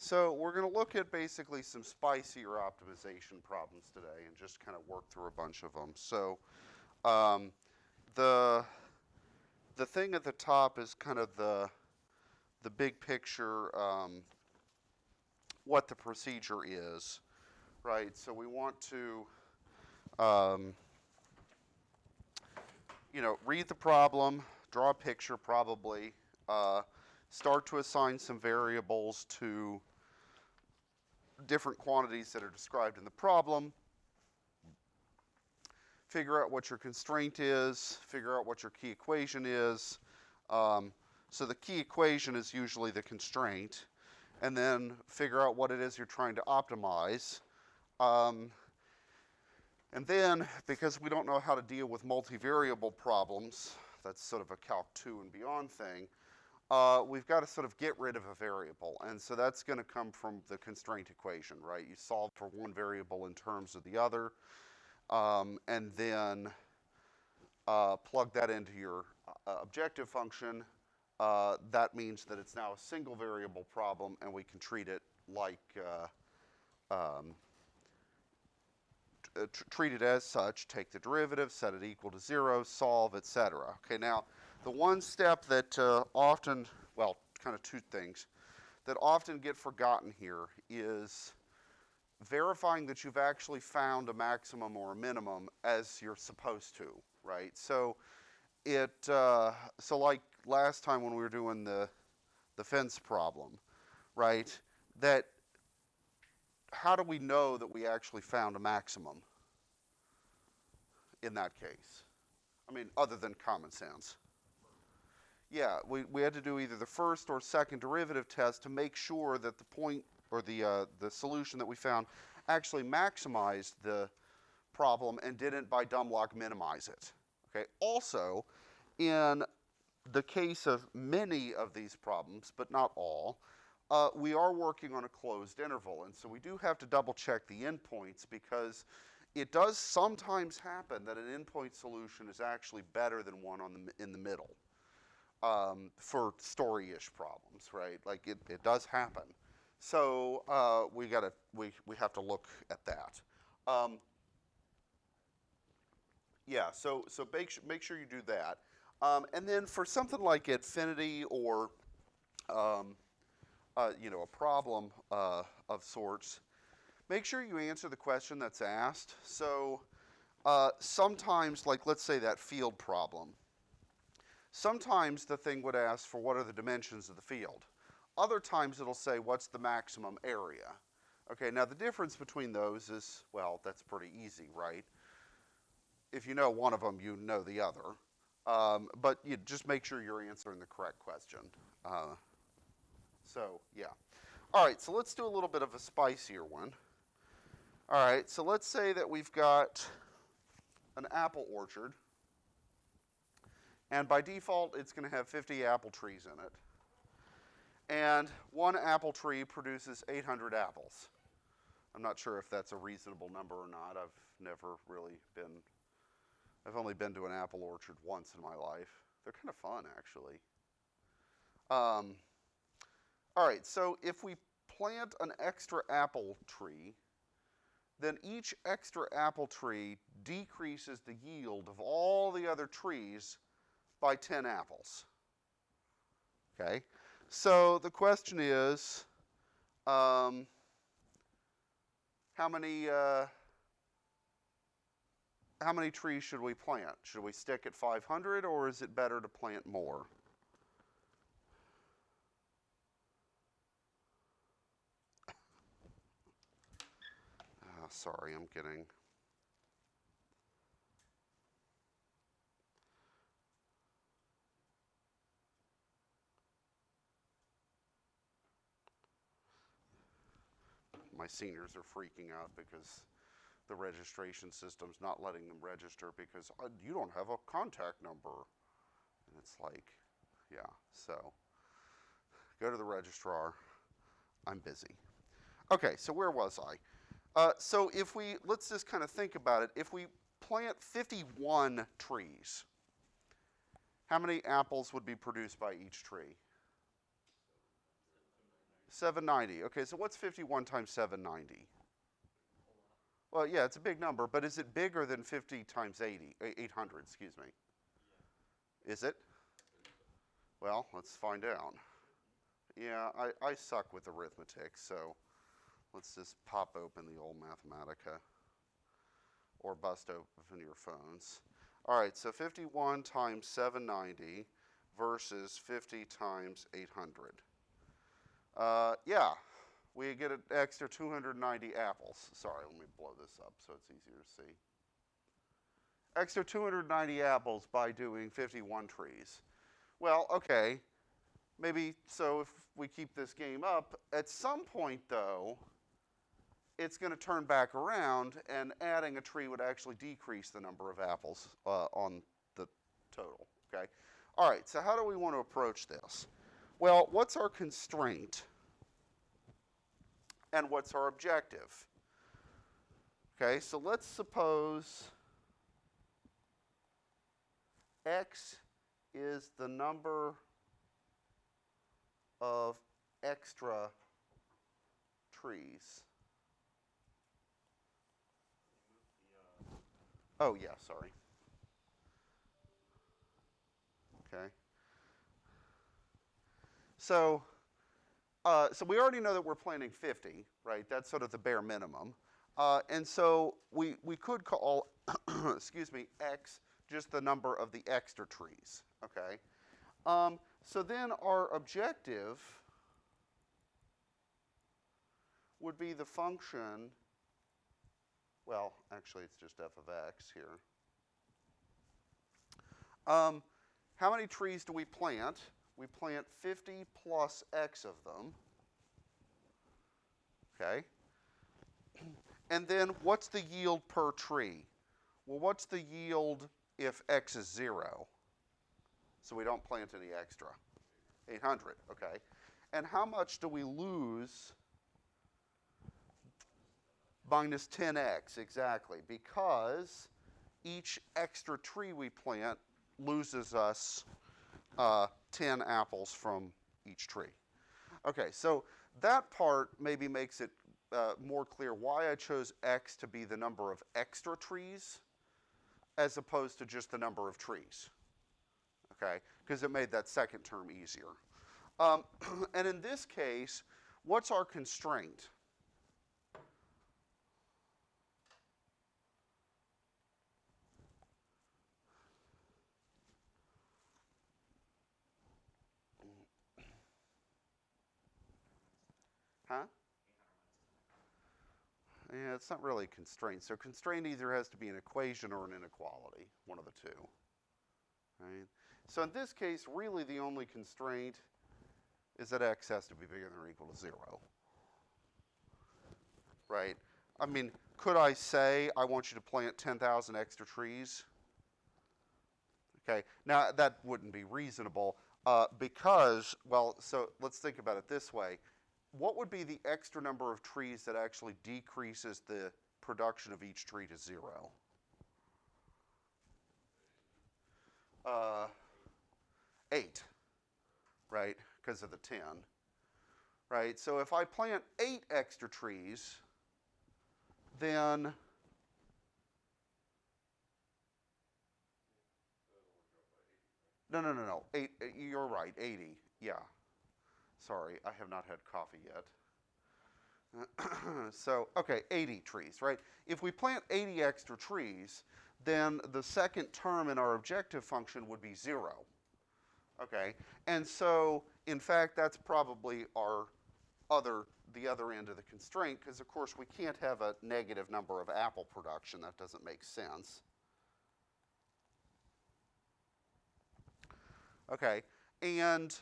So we're going to look at basically some spicier optimization problems today and just kind of work through a bunch of them. So um, the thing at the top is kind of the big picture, what the procedure is, right? So we want to read the problem, draw a picture probably, start to assign some variables to different quantities that are described in the problem, figure out what your constraint is, figure out what your key equation is. So the key equation is usually the constraint, and then figure out what it is you're trying to optimize. And then, because we don't know how to deal with multivariable problems, that's sort of a Calc 2 and beyond thing, we've got to sort of get rid of a variable. And so that's going to come from the constraint equation, right? You solve for one variable in terms of the other, and then plug that into your objective function. That means that it's now a single variable problem, and we can treat it like treat it as such, take the derivative, set it equal to 0, solve, etc. Okay, now the one step that often, well, kind of two things, that often get forgotten here is verifying that you've actually found a maximum or a minimum as you're supposed to, right? So so like last time when we were doing the fence problem, right, that how do we know that we actually found a maximum in that case? I mean, other than common sense. Yeah, we had to do either the first or second derivative test to make sure that the point or the solution that we found actually maximized the problem and didn't by dumb luck minimize it. Okay. Also, in the case of many of these problems, but not all, we are working on a closed interval, and so we do have to double check the endpoints because it does sometimes happen that an endpoint solution is actually better than one in the middle for story-ish problems, right? Like it does happen. So we have to look at that. Yeah, so make sure you do that. And then for something like Infinity or a problem of sorts, make sure you answer the question that's asked. So sometimes, like let's say that field problem, sometimes the thing would ask for what are the dimensions of the field. Other times it'll say what's the maximum area. Okay, now the difference between those is, well, that's pretty easy, right? If you know one of them, you know the other. But you just make sure you're answering the correct question. So, yeah. All right, so let's do a little bit of a spicier one. All right, so let's say that we've got an apple orchard. And by default, it's going to have 50 apple trees in it. And one apple tree produces 800 apples. I'm not sure if that's a reasonable number or not. I've only been to an apple orchard once in my life. They're kind of fun, actually. All right, so if we plant an extra apple tree, then each extra apple tree decreases the yield of all the other trees by 10 apples. Okay, so the question is, how many trees should we plant? Should we stick at 500, or is it better to plant more? Sorry, I'm getting... My seniors are freaking out because the registration system's not letting them register because you don't have a contact number. And it's like, yeah, so go to the registrar. I'm busy. Okay, so where was I? So let's just kind of think about it. If we plant 51 trees, how many apples would be produced by each tree? 790. Okay, so what's 51 times 790? Well, yeah, it's a big number, but is it bigger than 50 times 800, excuse me? Is it? Well, let's find out. Yeah, I suck with arithmetic, so let's just pop open the old Mathematica or bust open your phones. All right, so 51 times 790 versus 50 times 800. Yeah, we get an extra 290 apples. Sorry, let me blow this up so it's easier to see. Extra 290 apples by doing 51 trees. Well, okay, maybe so if we keep this game up, at some point though, it's going to turn back around and adding a tree would actually decrease the number of apples on the total, okay? All right, so how do we want to approach this? Well, what's our constraint and what's our objective? Okay, so let's suppose X is the number of extra trees. Oh, yeah, sorry. Okay. So we already know that we're planning 50, right? That's sort of the bare minimum. And so we could call, excuse me, X just the number of the extra trees, okay? So then our objective would be the function, well, actually it's just f of x here. How many trees do we plant? We plant 50 plus x of them, okay? And then what's the yield per tree? Well, what's the yield if x is 0? So we don't plant any extra. 800, okay. And how much do we lose? Minus 10x, exactly, because each extra tree we plant loses us 10 apples from each tree. Okay, so that part maybe makes it more clear why I chose x to be the number of extra trees as opposed to just the number of trees, okay, because it made that second term easier. And in this case, what's our constraint? Huh? Yeah, it's not really a constraint. So constraint either has to be an equation or an inequality, one of the two. Right? So in this case, really the only constraint is that x has to be bigger than or equal to 0. Right? I mean, could I say I want you to plant 10,000 extra trees? Okay, now that wouldn't be reasonable because, well, so let's think about it this way. What would be the extra number of trees that actually decreases the production of each tree to 0? 8, right, because of the 10. Right, so if I plant 8 extra trees, then no. 8, you're right, 80, yeah. Sorry, I have not had coffee yet. So, okay, 80 trees, right? If we plant 80 extra trees, then the second term in our objective function would be 0. Okay, and so, in fact, that's probably the other end of the constraint, because of course we can't have a negative number of apple production. That doesn't make sense. Okay, and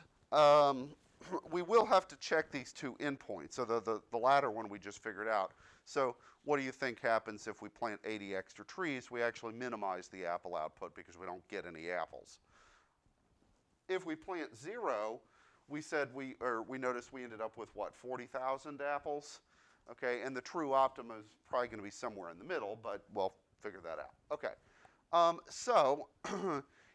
we will have to check these two endpoints. So the latter one we just figured out. So what do you think happens if we plant 80 extra trees? We actually minimize the apple output because we don't get any apples. If we plant 0, we noticed we ended up with what, 40,000 apples? Okay, and the true optimum is probably going to be somewhere in the middle, but we'll figure that out. Okay, so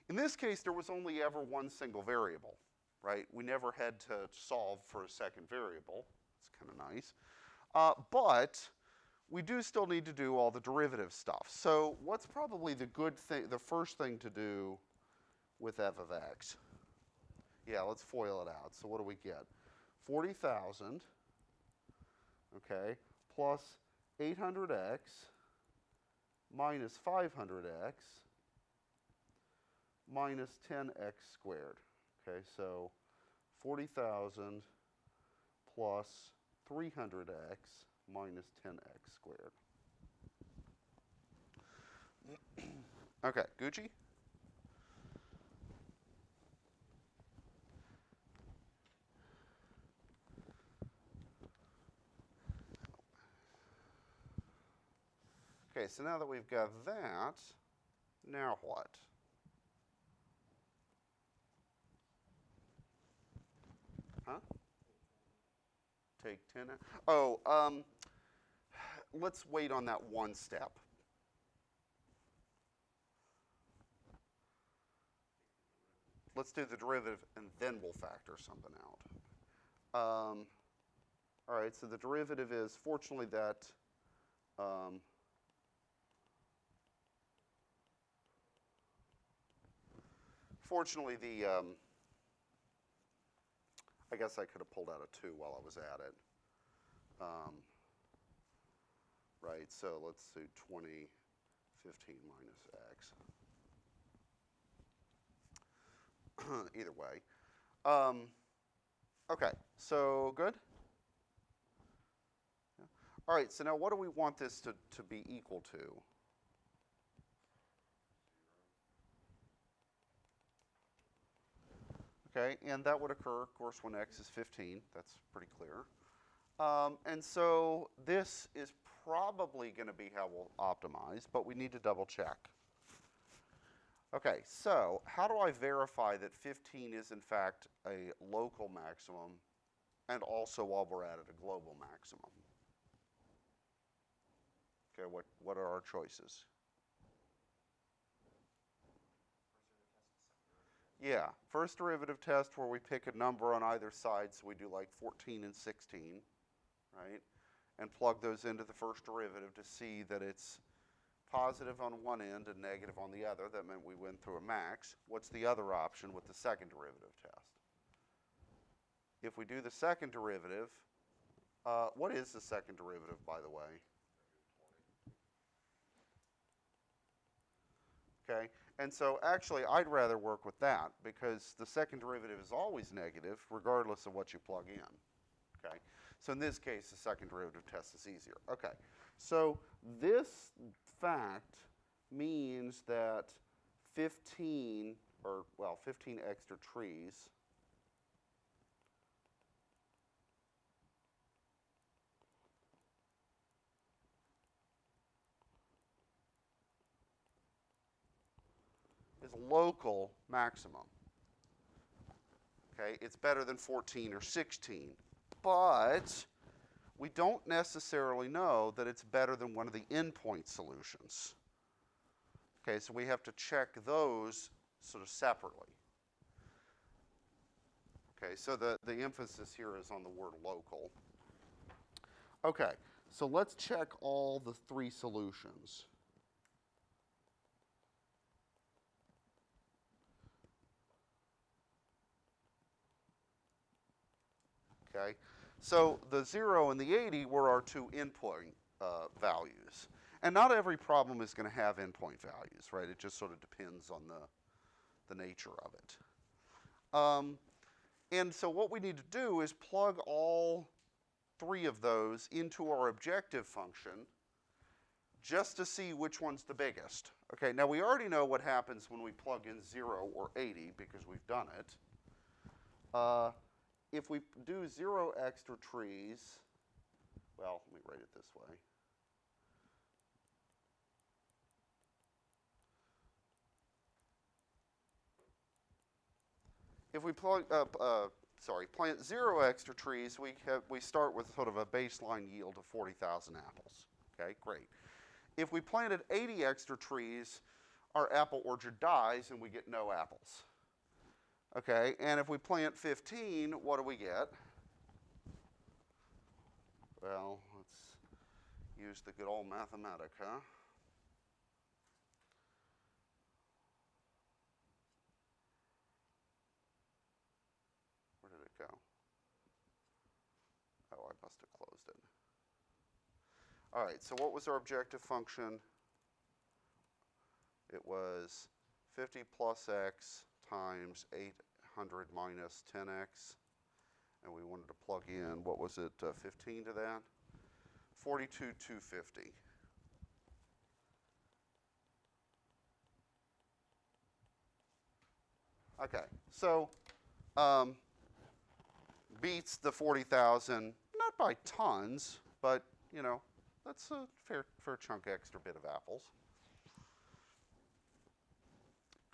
in this case, there was only ever one single variable. right? We never had to solve for a second variable. It's kind of nice. But we do still need to do all the derivative stuff. So what's probably the good thing, the first thing to do with f of x? Yeah, let's FOIL it out. So what do we get? 40,000, okay, plus 800x minus 500x minus 10x squared. Okay, so 40,000 plus 300x minus 10x squared. Okay, Gucci? Okay, so now that we've got that, now what? Huh? Take 10. Oh, let's wait on that one step. Let's do the derivative and then we'll factor something out. All right, so the derivative is, fortunately, that I guess I could have pulled out a 2 while I was at it. Right, so let's do 20, 15 minus x. Either way. Okay, so good? Yeah. All right, so now what do we want this to be equal to? Okay, and that would occur, of course, when x is 15. That's pretty clear. And so this is probably going to be how we'll optimize, but we need to double check. Okay, so how do I verify that 15 is in fact a local maximum and also while we're at it a global maximum? Okay, what are our choices? Yeah, first derivative test where we pick a number on either side, so we do like 14 and 16, right? And plug those into the first derivative to see that it's positive on one end and negative on the other. That meant we went through a max. What's the other option with the second derivative test? If we do the second derivative, what is the second derivative, by the way? Okay, and so actually I'd rather work with that because the second derivative is always negative regardless of what you plug in. Okay, so in this case the second derivative test is easier. Okay, so this fact means that 15 extra trees is local maximum. Okay, it's better than 14 or 16, but we don't necessarily know that it's better than one of the endpoint solutions. Okay, so we have to check those sort of separately. Okay, so the emphasis here is on the word local. Okay, so let's check all the 3 solutions. Okay, so the 0 and the 80 were our 2 endpoint values. And not every problem is going to have endpoint values, right? It just sort of depends on the nature of it. And so what we need to do is plug all 3 of those into our objective function just to see which one's the biggest. Okay, now we already know what happens when we plug in 0 or 80 because we've done it. If we do 0 extra trees, well, let me write it this way. If we plant 0 extra trees, we start with sort of a baseline yield of 40,000 apples. Okay, great. If we planted 80 extra trees, our apple orchard dies and we get no apples. Okay, and if we plant 15, what do we get? Well, let's use the good old Mathematica. Where did it go? Oh, I must have closed it. All right, so what was our objective function? It was 50 plus x times 800 minus 10x. And we wanted to plug in, what was it, 15 to that? 42,250. Okay, so beats the 40,000, not by tons, but, you know, that's a fair chunk extra bit of apples.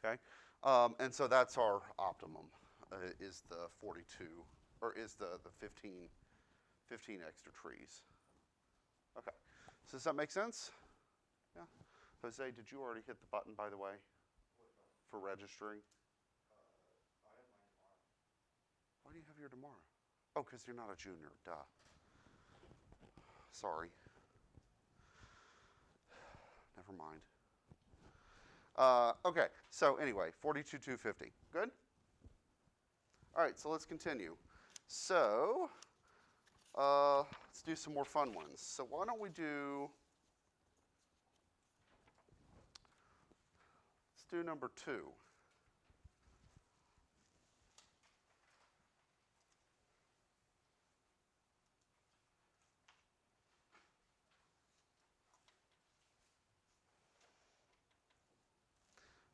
Okay, and so that's our optimum, is the 42, or is the 15 extra trees. Okay, so does that make sense? Yeah. Jose, did you already hit the button, by the way, for registering? I have mine tomorrow. Why do you have your tomorrow? Oh, because you're not a junior, duh. Sorry. Never mind. Okay, so anyway, 42,250. Good? All right, so let's continue. So let's do some more fun ones. So why don't we do, let's do number 2.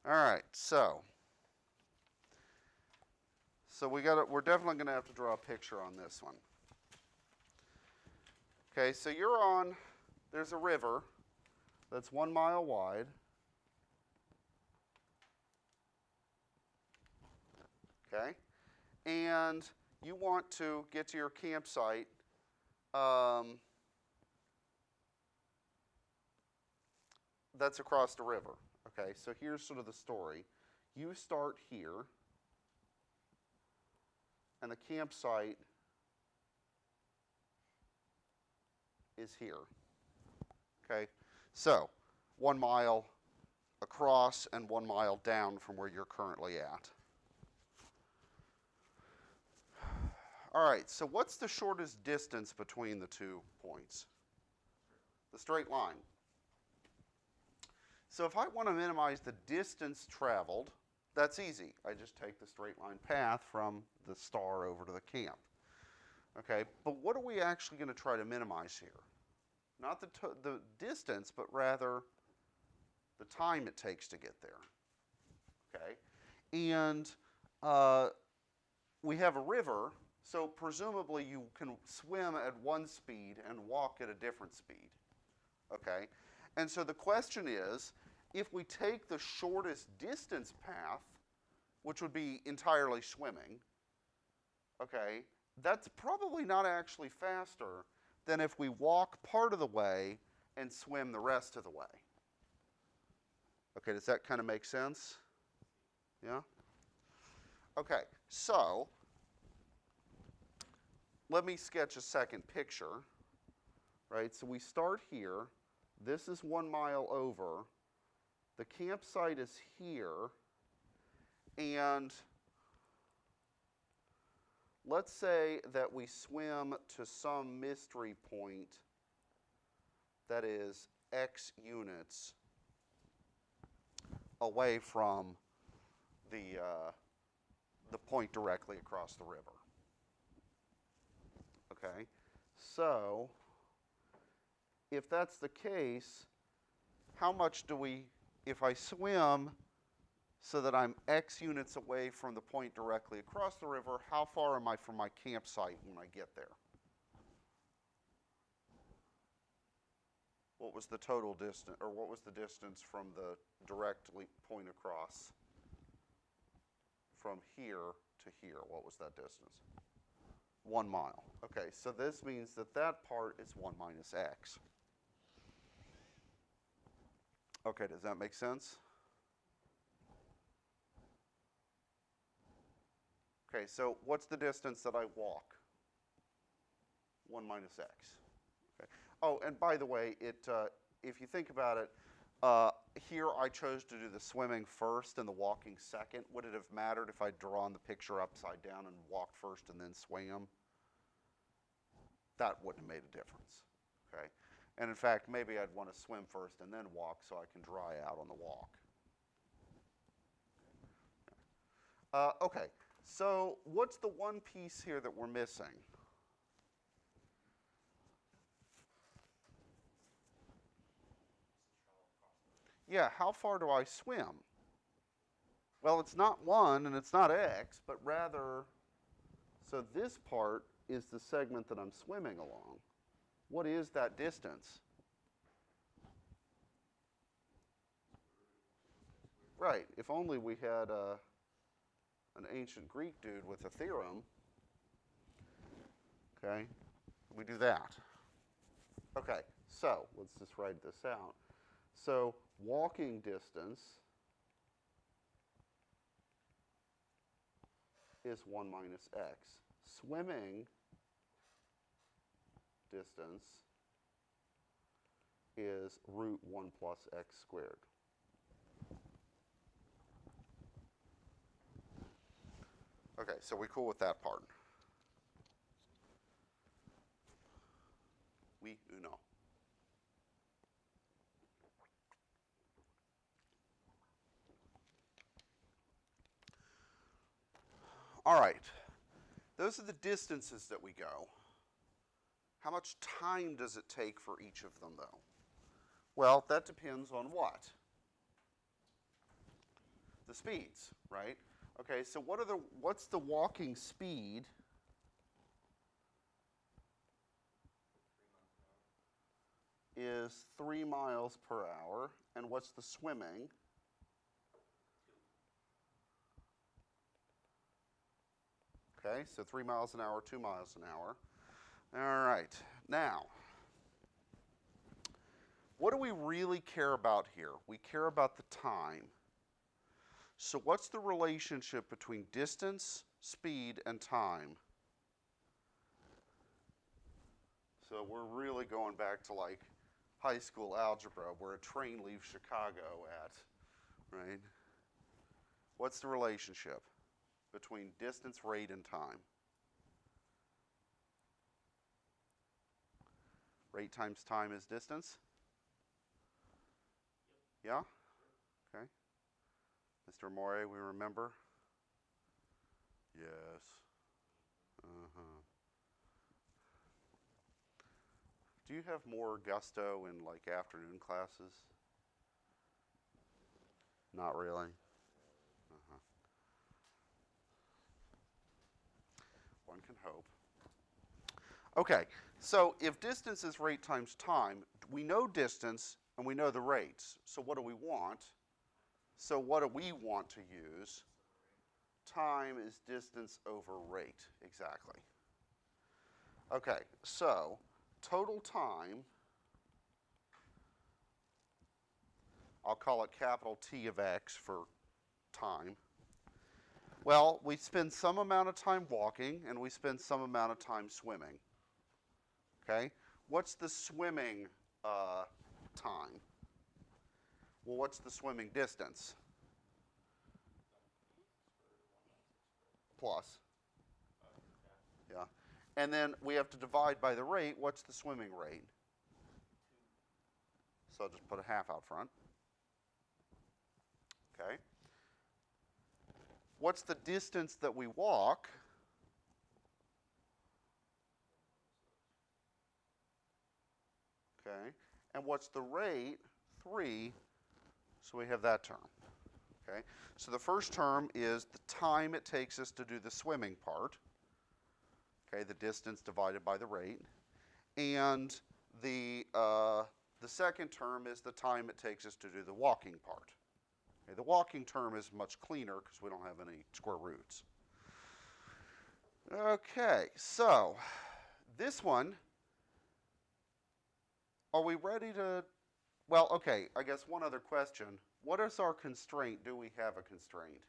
All right, so we're definitely going to have to draw a picture on this one. Okay, so there's a river that's 1 mile wide. Okay, and you want to get to your campsite that's across the river. Okay, so here's sort of the story. You start here, and the campsite is here. Okay, so 1 mile across and 1 mile down from where you're currently at. All right, so what's the shortest distance between the 2 points? The straight line. So if I want to minimize the distance traveled, that's easy. I just take the straight line path from the star over to the camp. Okay, but what are we actually going to try to minimize here? Not the distance, but rather the time it takes to get there. Okay, and we have a river, so presumably you can swim at one speed and walk at a different speed. Okay, and so the question is, if we take the shortest distance path, which would be entirely swimming, okay, that's probably not actually faster than if we walk part of the way and swim the rest of the way. Okay, does that kind of make sense? Yeah? Okay, so let me sketch a second picture, right? So we start here. This is 1 mile over. The campsite is here. And let's say that we swim to some mystery point that is X units away from the point directly across the river. Okay, so if that's the case, how much do we, if I swim so that I'm X units away from the point directly across the river, how far am I from my campsite when I get there? What was the total distance, or what was the distance from the directly point across from here to here? What was that distance? 1 mile. Okay, so this means that that part is 1 minus x. Okay, does that make sense? Okay, so what's the distance that I walk? 1 minus x. Okay. Oh, and by the way, if you think about it, here I chose to do the swimming first and the walking second. Would it have mattered if I'd drawn the picture upside down and walked first and then swam? That wouldn't have made a difference. Okay. And in fact, maybe I'd want to swim first and then walk so I can dry out on the walk. Okay, so what's the one piece here that we're missing? Yeah, how far do I swim? Well, it's not 1 and it's not x, but rather, so this part is the segment that I'm swimming along. What is that distance? Right, if only we had an ancient Greek dude with a theorem. Okay, we do that. Okay, so let's just write this out. So walking distance is 1 minus x. Swimming distance is root 1 plus x squared. Okay, so we cool with that part. Oui ou non? All right, those are the distances that we go. How much time does it take for each of them, though? Well, that depends on what? The speeds, right? Okay, so what's the walking speed? 3 miles an hour. Is 3 miles per hour. And what's the swimming? 2. Okay, so 3 miles an hour, 2 miles an hour. All right, now, what do we really care about here? We care about the time. So what's the relationship between distance, speed, and time? So we're really going back to like high school algebra where a train leaves Chicago at, right? What's the relationship between distance, rate, and time? Rate times time is distance? Yeah? Okay. Mr. Morey, we remember? Yes. Uh-huh. Do you have more gusto in like afternoon classes? Not really. Uh-huh. One can hope. Okay, so if distance is rate times time, we know distance and we know the rates. So what do we want? So what do we want to use? Time is distance over rate, exactly. Okay, so total time, I'll call it capital T of x for time. Well, we spend some amount of time walking and we spend some amount of time swimming. Okay, what's the swimming time? Well, what's the swimming distance? Plus. Yeah. And then we have to divide by the rate. What's the swimming rate? 2. So I'll just put a half out front. Okay. What's the distance that we walk? Okay. And what's the rate? 3. So we have that term. Okay. So the first term is the time it takes us to do the swimming part. Okay, the distance divided by the rate. And the second term is the time it takes us to do the walking part. Okay, the walking term is much cleaner because we don't have any square roots. Okay, so this one, are we ready to, well, okay, I guess one other question. What is our constraint? Do we have a constraint?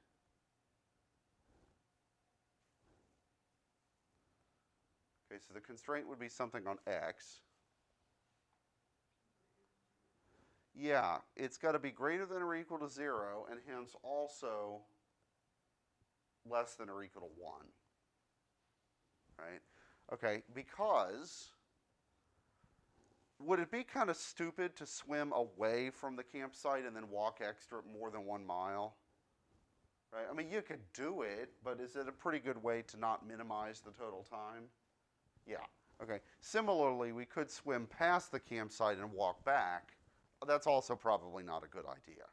Okay, so the constraint would be something on x. Yeah, it's got to be greater than or equal to 0, and hence also less than or equal to 1. Right? Okay, because would it be kind of stupid to swim away from the campsite and then walk extra more than 1 mile? Right? I mean, you could do it, but is it a pretty good way to not minimize the total time? Yeah. Okay. Similarly, we could swim past the campsite and walk back. That's also probably not a good idea.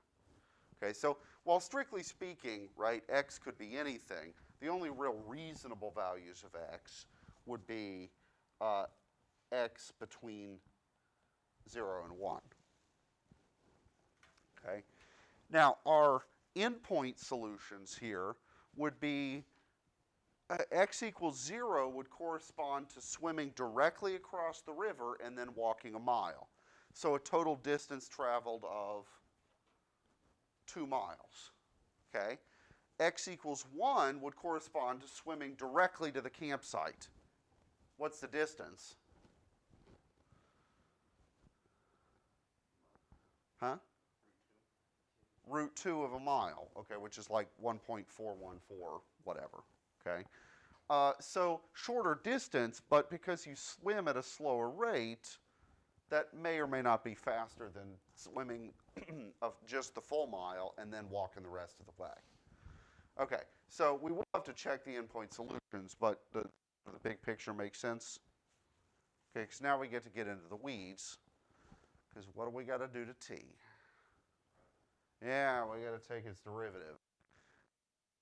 Okay, so while strictly speaking, right, x could be anything, the only real reasonable values of x would be x between 0 and 1. Okay. Now, our endpoint solutions here would be x equals 0 would correspond to swimming directly across the river and then walking a mile. So a total distance traveled of 2 miles. Okay? X equals 1 would correspond to swimming directly to the campsite. What's the distance? Huh? Root 2 of a mile, okay, which is like 1.414, whatever, okay? So shorter distance, but because you swim at a slower rate, that may or may not be faster than swimming of just the full mile and then walking the rest of the way. Okay, so we will have to check the endpoint solutions, but the big picture makes sense. Okay, because now we get into the weeds, because what do we got to do to t? Yeah, we got to take its derivative.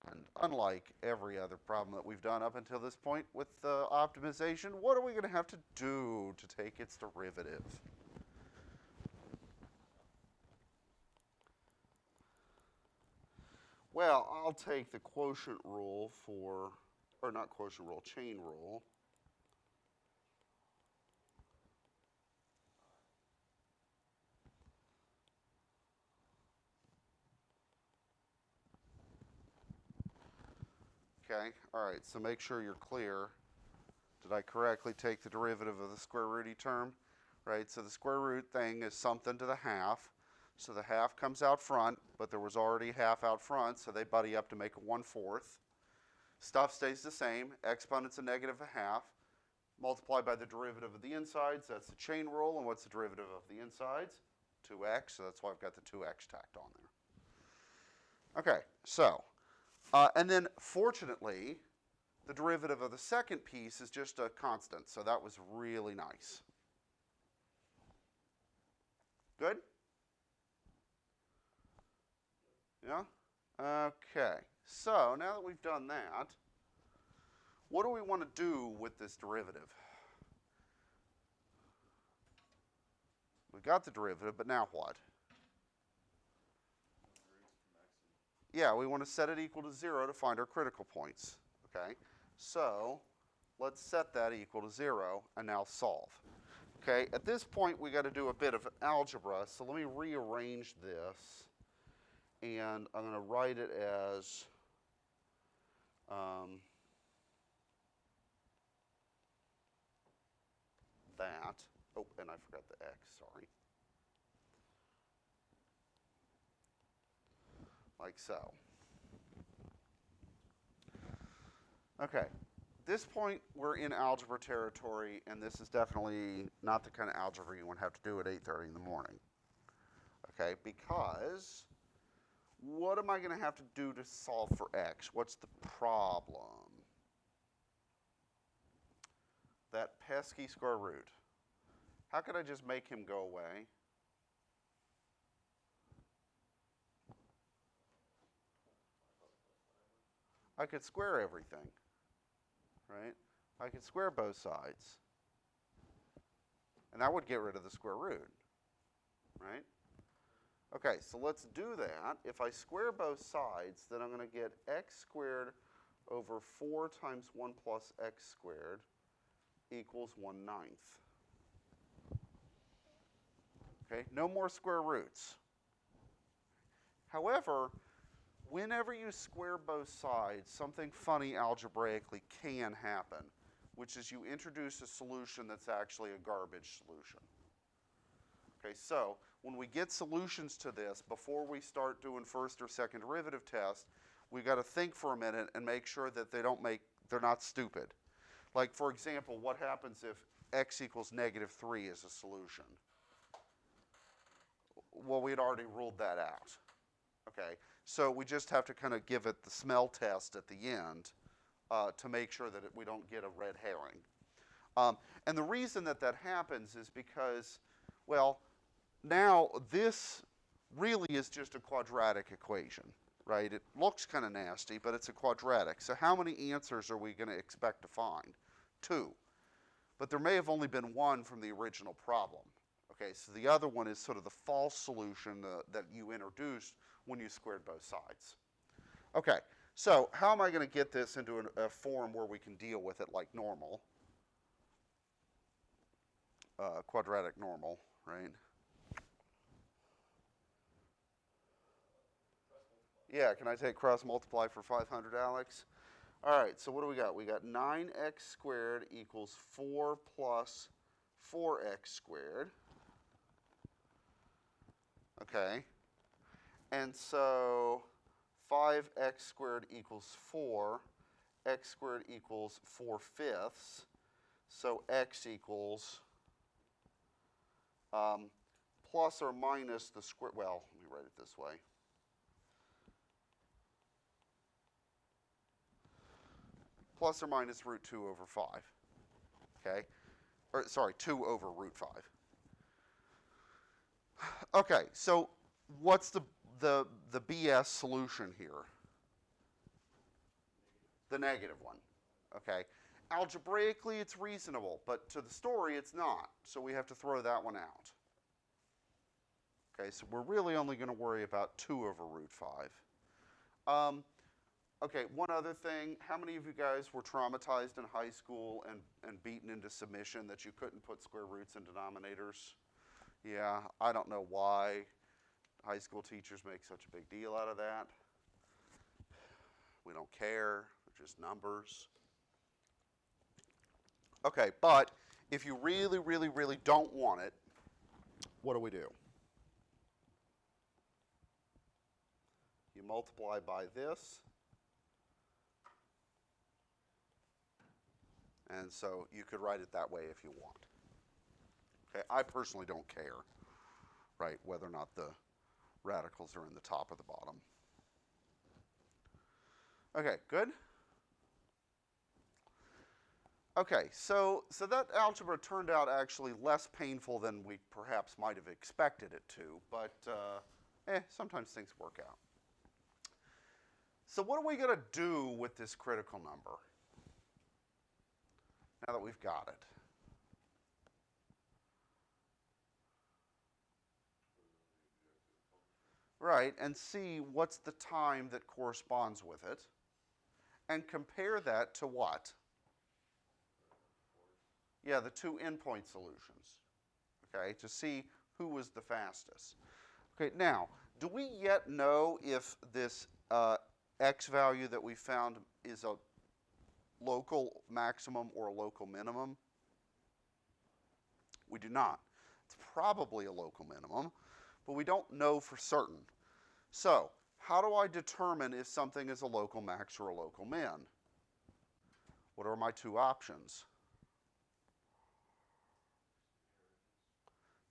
And unlike every other problem that we've done up until this point with optimization, what are we going to have to do to take its derivative? Well, I'll take the quotient rule for, or not quotient rule, chain rule. Okay, all right, so make sure you're clear. Did I correctly take the derivative of the square rooty term? Right, so the square root thing is something to the half. So the half comes out front, but there was already half out front, so they buddy up to make a 1/4. Stuff stays the same. Exponent's a negative a half. Multiplied by the derivative of the insides, that's the chain rule. And what's the derivative of the insides? 2x, so that's why I've got the 2x tacked on there. Okay, so, and then fortunately, the derivative of the second piece is just a constant, so that was really nice. Good? Yeah? Okay, so now that we've done that, what do we want to do with this derivative? We got the derivative, but now what? Yeah, we want to set it equal to 0 to find our critical points. Okay, so let's set that equal to 0 and now solve. Okay, at this point we got to do a bit of algebra, so let me rearrange this, and I'm going to write it as that. Oh, and I forgot the x, sorry. Like so. Okay, this point we're in algebra territory, and this is definitely not the kind of algebra you want to have to do at 8:30 in the morning. Okay, because what am I going to have to do to solve for x? What's the problem? That pesky square root. How could I just make him go away? I could square everything, right? I could square both sides. And that would get rid of the square root, right? Okay, so let's do that. If I square both sides, then I'm going to get x squared over 4 times 1 plus x squared equals 1/9. Okay, no more square roots. However, whenever you square both sides, something funny algebraically can happen. which is you introduce a solution that's actually a garbage solution. Okay, so when we get solutions to this, before we start doing first or second derivative tests, we got to think for a minute and make sure that they're not stupid. Like, for example, what happens if x equals -3 is a solution? Well, we'd already ruled that out. Okay, so we just have to kind of give it the smell test at the end to make sure that we don't get a red herring. And the reason that happens is because, well, now this really is just a quadratic equation, right? It looks kind of nasty, but it's a quadratic. So how many answers are we going to expect to find? 2. But there may have only been 1 from the original problem. Okay, so the other one is sort of the false solution that you introduced when you squared both sides. Okay, so how am I going to get this into a form where we can deal with it like normal? Quadratic normal, right? Yeah, can I take cross multiply for 500, Alex? All right, so what do we got? We got 9x squared equals 4 plus 4x squared. Okay, and so 5x squared equals 4, x squared equals 4/5, so x equals plus or minus the square, well, let me write it this way. Plus or minus root 2 over 5, okay? Or, sorry, 2 over root 5. Okay, so what's the BS solution here? The negative one, okay? Algebraically, it's reasonable, but to the story, it's not. So we have to throw that one out. Okay, so we're really only going to worry about 2 over root 5. Okay, one other thing. How many of you guys were traumatized in high school and beaten into submission that you couldn't put square roots in denominators? Yeah, I don't know why high school teachers make such a big deal out of that. We don't care. They're just numbers. Okay, but if you really, really, really don't want it, what do? You multiply by this. And so you could write it that way if you want. Okay, I personally don't care, right, whether or not the radicals are in the top or the bottom. Okay, good? Okay, so that algebra turned out actually less painful than we perhaps might have expected it to, but sometimes things work out. So what are we going to do with this critical number now that we've got it? Right, and see what's the time that corresponds with it, and compare that to what? Yeah, the 2 endpoint solutions, okay, to see who was the fastest. Okay, now, do we yet know if this x value that we found is a local maximum or a local minimum? We do not. It's probably a local minimum, but we don't know for certain. So, how do I determine if something is a local max or a local min? What are my 2 options?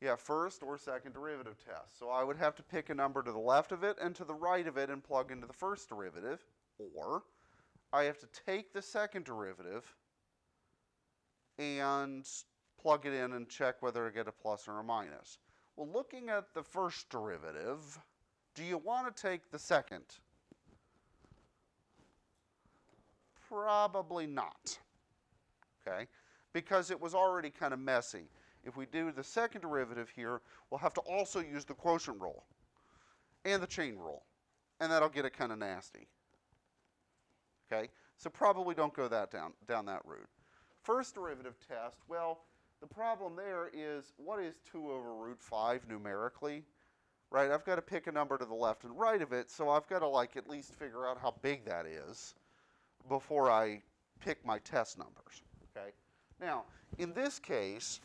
Yeah, first or second derivative test. So I would have to pick a number to the left of it and to the right of it and plug into the first derivative, or I have to take the second derivative and plug it in and check whether I get a plus or a minus. Well, looking at the first derivative, do you want to take the second? Probably not, okay? Because it was already kind of messy. If we do the second derivative here, we'll have to also use the quotient rule and the chain rule, and that'll get it kind of nasty. Okay, so probably don't go down that route. First derivative test, well, the problem there is, what is 2 over root 5 numerically? Right, I've got to pick a number to the left and right of it, so I've got to at least figure out how big that is before I pick my test numbers. Okay. Now, in this case,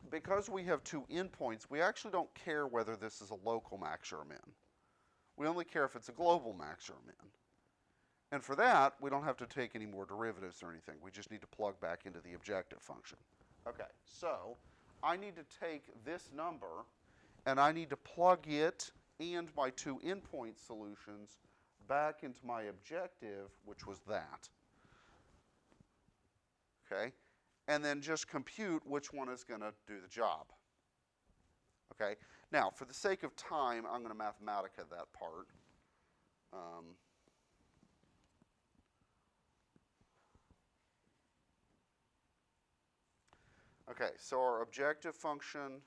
because we have two endpoints, we actually don't care whether this is a local max or a min. We only care if it's a global max or a min. And for that, we don't have to take any more derivatives or anything. We just need to plug back into the objective function. Okay, so I need to take this number, and I need to plug it and my two endpoint solutions back into my objective, which was that. Okay, and then just compute which one is going to do the job. Okay, now for the sake of time, I'm going to Mathematica that part. Okay, so our objective function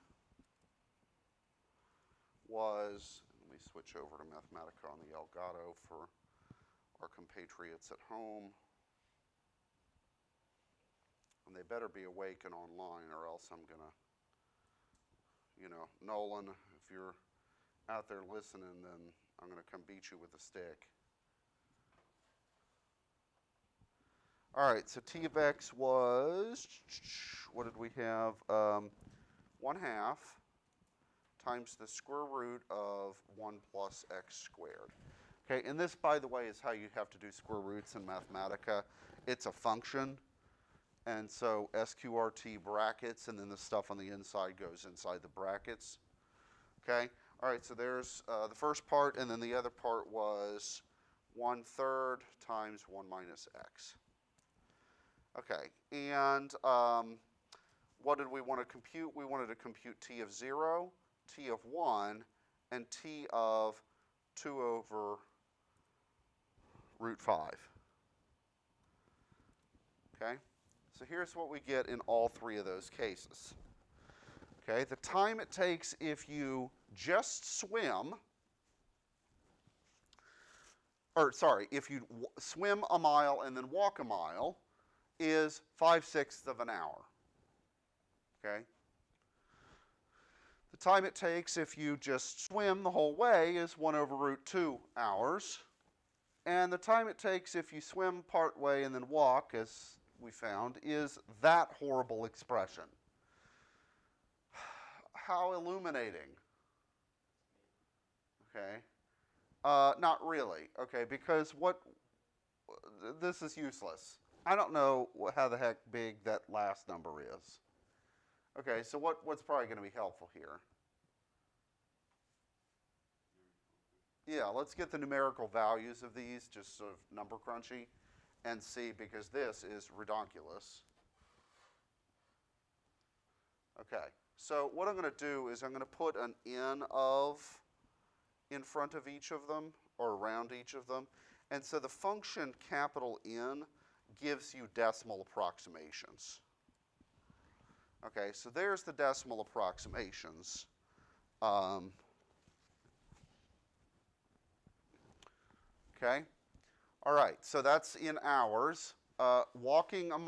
was, let me switch over to Mathematica on the Elgato for our compatriots at home. And they better be awake and online, or else I'm going to, Nolan, if you're out there listening, then I'm going to come beat you with a stick. All right, so t of x was, what did we have? 1/2 times the square root of 1 plus x squared. Okay, and this, by the way, is how you have to do square roots in Mathematica. It's a function. And so SQRT brackets, and then the stuff on the inside goes inside the brackets. Okay? All right, so there's the first part, and then the other part was 1/3 times 1 minus x. Okay, and what did we want to compute? We wanted to compute t of 0, t of 1, and t of 2 over root 5. Okay? So here's what we get in all three of those cases. Okay, the time it takes if you just swim, if you swim a mile and then walk a mile, is 5/6 of an hour. Okay? The time it takes if you just swim the whole way is 1 over root 2 hours. And the time it takes if you swim part way and then walk, as we found, is that horrible expression. How illuminating. Okay. Not really. Okay, because this is useless. I don't know how the heck big that last number is. Okay, so what's probably going to be helpful here? Yeah, let's get the numerical values of these, just sort of number crunchy, and see, because this is redonkulous. Okay, so what I'm going to do is I'm going to put an n of in front of each of them, or around each of them. And so the function capital N gives you decimal approximations. Okay, so there's the decimal approximations. Okay, all right, so that's in hours. Swimming a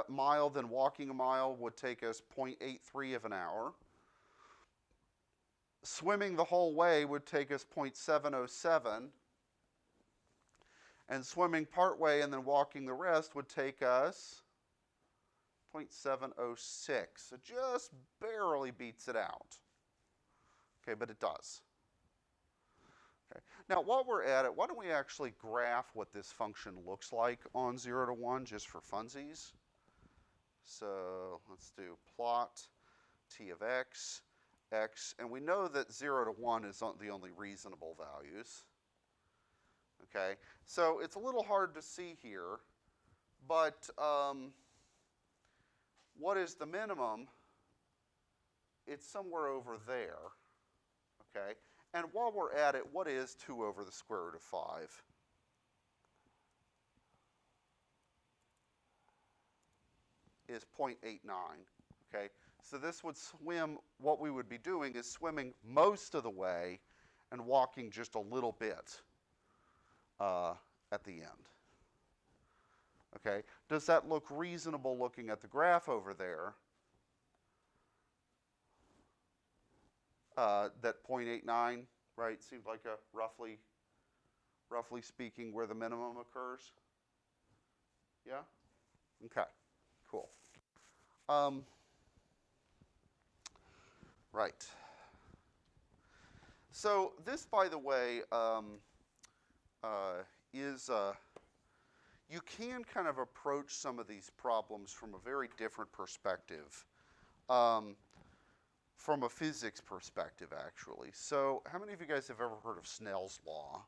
mile, then walking a mile would take us 0.83 of an hour. Swimming the whole way would take us 0.707. And swimming part way and then walking the rest would take us 0.706. So just barely beats it out. Okay, but it does. Okay. Now, while we're at it, why don't we actually graph what this function looks like on 0 to 1, just for funsies. So let's do plot t of x, x, and we know that 0 to 1 is the only reasonable values. Okay, so it's a little hard to see here, but what is the minimum? It's somewhere over there. Okay. And while we're at it, what is 2 over the square root of 5? Is 0.89, okay? So this would swim, what we would be doing is swimming most of the way and walking just a little bit at the end. Okay, does that look reasonable looking at the graph over there? That 0.89, right, seems like a roughly speaking where the minimum occurs. Yeah? Okay, cool. Um, right. So this, by the way, is you can kind of approach some of these problems from a very different perspective, um, from a physics perspective, actually. So, how many of you guys have ever heard of Snell's law?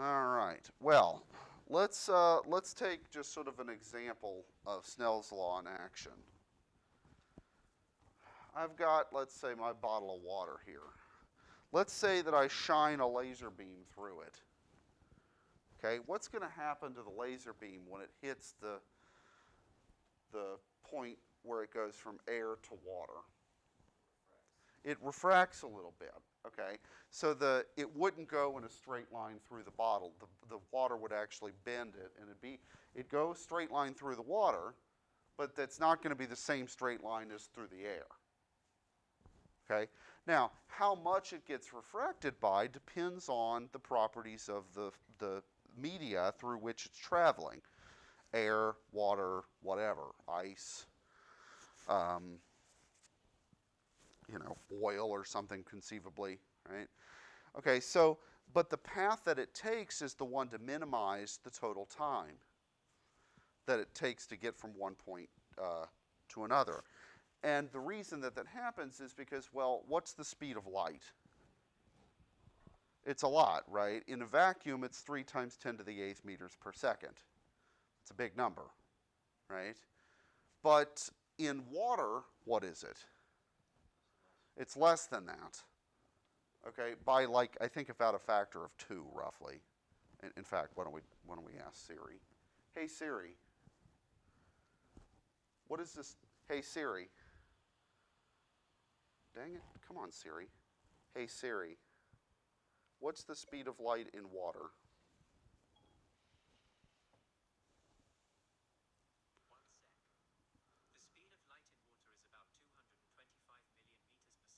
All right. Well, let's take just sort of an example of Snell's law in action. I've got, let's say, my bottle of water here. Let's say that I shine a laser beam through it. Okay, what's going to happen to the laser beam when it hits the point where it goes from air to water? It refracts a little bit. Okay, so it wouldn't go in a straight line through the bottle. The water would actually bend it, and it goes straight line through the water, but that's not going to be the same straight line as through the air. Okay. Now, how much it gets refracted by depends on the properties of the media through which it's traveling: air, water, whatever, ice, oil or something conceivably, right? Okay. So, but the path that it takes is the one to minimize the total time that it takes to get from one point to another. And the reason that happens is because, well, what's the speed of light? It's a lot, right? In a vacuum, it's 3 times 10 to the 8th meters per second. It's a big number, right? But in water, what is it? It's less than that, okay? By I think about a factor of 2, roughly. In fact, why don't we ask Siri? Hey Siri, what is this? Hey Siri. Dang it, come on Siri. Hey Siri, what's the speed of light in water? 1 sec. The speed of light in water is about 225 million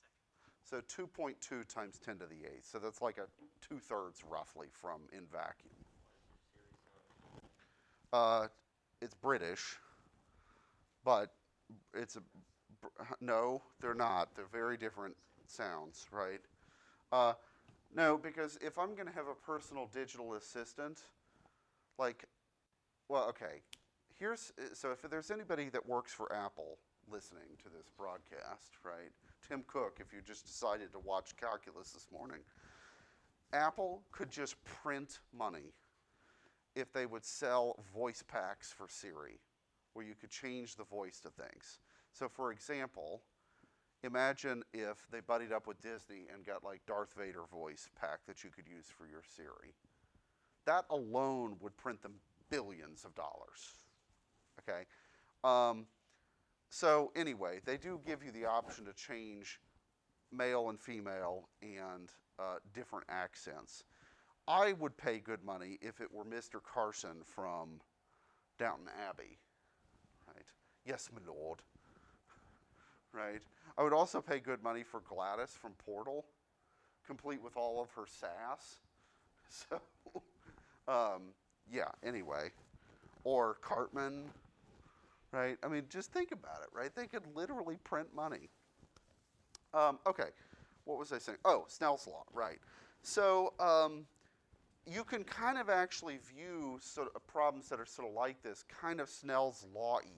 meters per second. So 2.2 times 10 to the 8th. So that's like a 2/3 roughly from in vacuum. It's British, but no, they're not. They're very different sounds, right? No, because if I'm going to have a personal digital assistant, okay, so if there's anybody that works for Apple listening to this broadcast, right? Tim Cook, if you just decided to watch calculus this morning, Apple could just print money if they would sell voice packs for Siri, where you could change the voice to things. So, for example, imagine if they buddied up with Disney and got like Darth Vader voice pack that you could use for your Siri. That alone would print them billions of dollars. Okay. So anyway, they do give you the option to change male and female and different accents. I would pay good money if it were Mr. Carson from Downton Abbey, right? Yes, my lord, right? I would also pay good money for Gladys from Portal, complete with all of her sass. So, yeah, anyway. Or Cartman, right? I mean, just think about it, right? They could literally print money. Okay, what was I saying? Oh, Snell's law, right. So, you can kind of actually view sort of problems that are sort of like this, kind of Snell's law-y,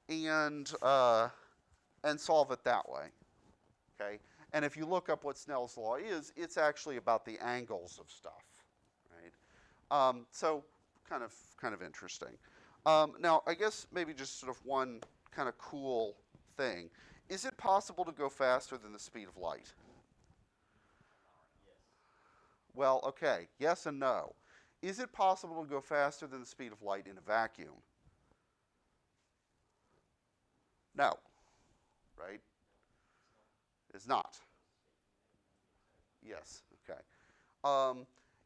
and solve it that way. Okay, and if you look up what Snell's law is, it's actually about the angles of stuff, right? So kind of interesting. Now, I guess maybe just sort of one kind of cool thing: is it possible to go faster than the speed of light? Well, okay, yes and no. Is it possible to go faster than the speed of light in a vacuum? No, right? It's not. Yes, okay.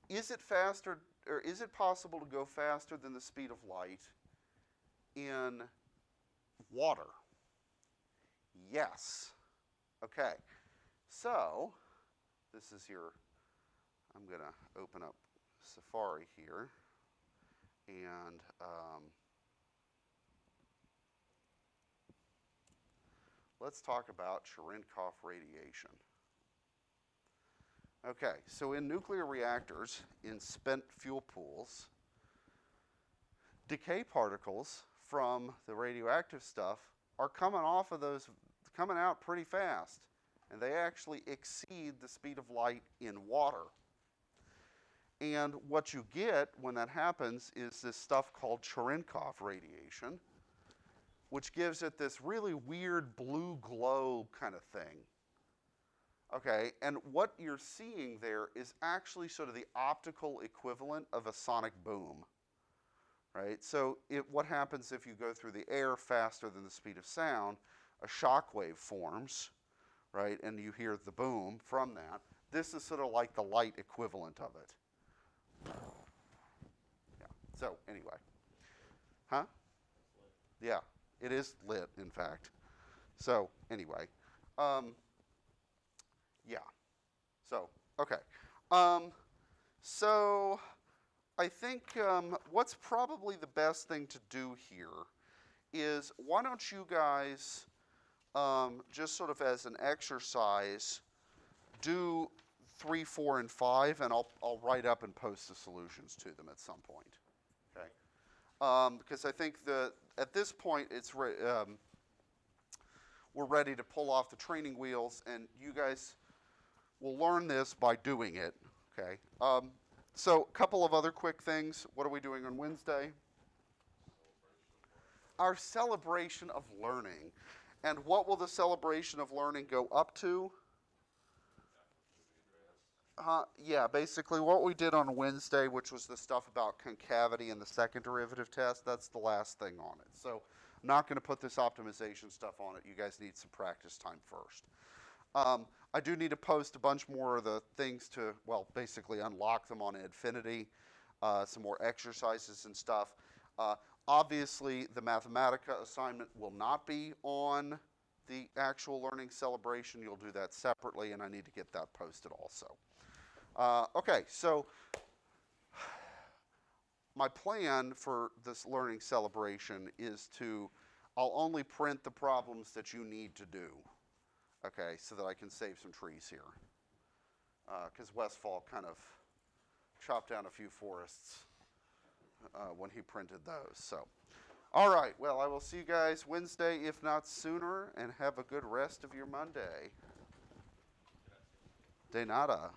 Is it faster, or is it possible to go faster than the speed of light in water? Yes. Okay. So, this is your I'm going to open up Safari here, and let's talk about Cherenkov radiation. Okay, so in nuclear reactors, in spent fuel pools, decay particles from the radioactive stuff are coming out pretty fast, and they actually exceed the speed of light in water. And what you get when that happens is this stuff called Cherenkov radiation, which gives it this really weird blue glow kind of thing. Okay, and what you're seeing there is actually sort of the optical equivalent of a sonic boom, right? So what happens if you go through the air faster than the speed of sound? A shock wave forms, right? And you hear the boom from that. This is sort of like the light equivalent of it. Yeah, so anyway. Huh? Yeah, it is lit, in fact. So anyway. Yeah. So, okay. So I think what's probably the best thing to do here is, why don't you guys, just sort of as an exercise, do 3, 4, and 5, and I'll write up and post the solutions to them at some point. Okay. Because I think at this point we're ready to pull off the training wheels, and you guys will learn this by doing it. Okay. So a couple of other quick things. What are we doing on Wednesday? Our celebration of learning. And what will the celebration of learning go up to? Yeah, basically what we did on Wednesday, which was the stuff about concavity and the second derivative test, that's the last thing on it. So I'm not going to put this optimization stuff on it. You guys need some practice time first. I do need to post a bunch more of the things to, well, basically unlock them on Infinity, some more exercises and stuff. Obviously, the Mathematica assignment will not be on the actual learning celebration. You'll do that separately, and I need to get that posted also. Okay, so my plan for this learning celebration is I'll only print the problems that you need to do, okay, so that I can save some trees here. Because Westfall kind of chopped down a few forests when he printed those. So, all right, well, I will see you guys Wednesday, if not sooner, and have a good rest of your Monday. De nada.